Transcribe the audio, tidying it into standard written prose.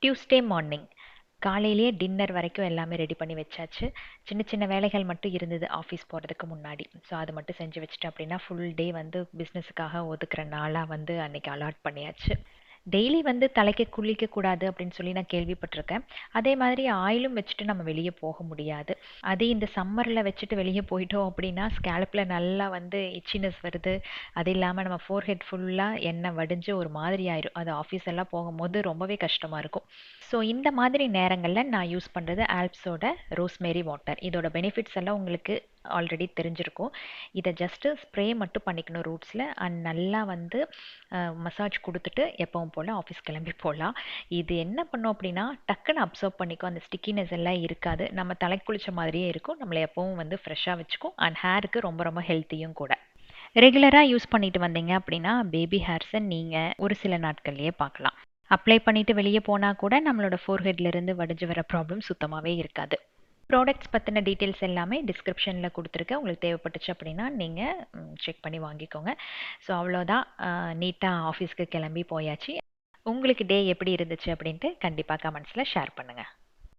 Tuesday morning காலையிலேயே dinner வரைக்கும் எல்லாமே ரெடி பண்ணி வச்சாச்சு. சின்ன சின்ன வேலைகள் மட்டும் இருந்தது ஆஃபீஸ் போகிறதுக்கு முன்னாடி. ஸோ அது மட்டும் செஞ்சு வச்சுட்டேன் அப்படின்னா ஃபுல் டே வந்து பிஸ்னஸுக்காக ஒதுக்குற நாளாக வந்து அன்னைக்கு அலாட் பண்ணியாச்சு. டெய்லி வந்து தலைக்கு குளிக்கக்கூடாது அப்படின்னு சொல்லி நான் கேள்விப்பட்டிருக்கேன். அதே மாதிரி ஆயிலும் வச்சுட்டு நம்ம வெளியே போக முடியாது. அதே இந்த சம்மரில் வச்சுட்டு வெளியே போயிட்டோம் அப்படின்னா ஸ்கேல்பில் நல்லா வந்து இச்சினஸ் வருது. அது இல்லாமல் நம்ம ஃபோர்ஹெட் ஃபுல்லாக எண்ணெய் வடிஞ்சு ஒரு மாதிரி ஆயிரும். அது ஆஃபீஸ் எல்லாம் போகும்போது ரொம்பவே கஷ்டமாக இருக்கும். ஸோ இந்த மாதிரி நேரங்களில் நான் யூஸ் பண்ணுறது ஆல்ப்ஸோட ரோஸ்மேரி வாட்டர். இதோட பெனிஃபிட்ஸ் எல்லாம் உங்களுக்கு ஆல்ரெடி தெரிஞ்சிருக்கும். இதை ஜஸ்ட்டு ஸ்ப்ரே மட்டும் பண்ணிக்கணும் ரூட்ஸில். அண்ட் நல்லா வந்து மசாஜ் கொடுத்துட்டு எப்பவும் போல் ஆஃபீஸ் கிளம்பி போகலாம். இது என்ன பண்ணும் அப்படின்னா டக்குன்னு அப்சர்வ் பண்ணிக்கும். அந்த ஸ்டிக்கினஸ் எல்லாம் இருக்காது. நம்ம தலை குளிச்ச மாதிரியே இருக்கும். நம்மளை எப்பவும் வந்து ஃப்ரெஷ்ஷாக வச்சுக்கும். அண்ட் ஹேருக்கு ரொம்ப ரொம்ப ஹெல்த்தியும் கூட. ரெகுலராக யூஸ் பண்ணிட்டு வந்தீங்க அப்படின்னா பேபி ஹேர்ஸை நீங்கள் ஒரு சில நாட்கள்லேயே பார்க்கலாம். அப்ளை பண்ணிட்டு வெளியே போனால் கூட நம்மளோட ஃபோர்ஹெட்லேருந்து வடிஞ்சு வர ப்ராப்ளம் சுத்தமாகவே இருக்காது. ப்ராடக்ட்ஸ் பற்றின டீட்டெயில்ஸ் எல்லாமே டிஸ்கிரிப்ஷனில் கொடுத்துருக்கேன். உங்களுக்கு தேவைப்பட்டுச்சு அப்படின்னா நீங்கள் செக் பண்ணி வாங்கிக்கோங்க. ஸோ அவ்வளோதான். நீட்டாக ஆஃபீஸ்க்கு கிளம்பி போயாச்சு. உங்களுக்கு டே எப்படி இருந்துச்சு அப்படின்ட்டு கண்டிப்பாக கமெண்ட்ஸில் ஷேர் பண்ணுங்கள்.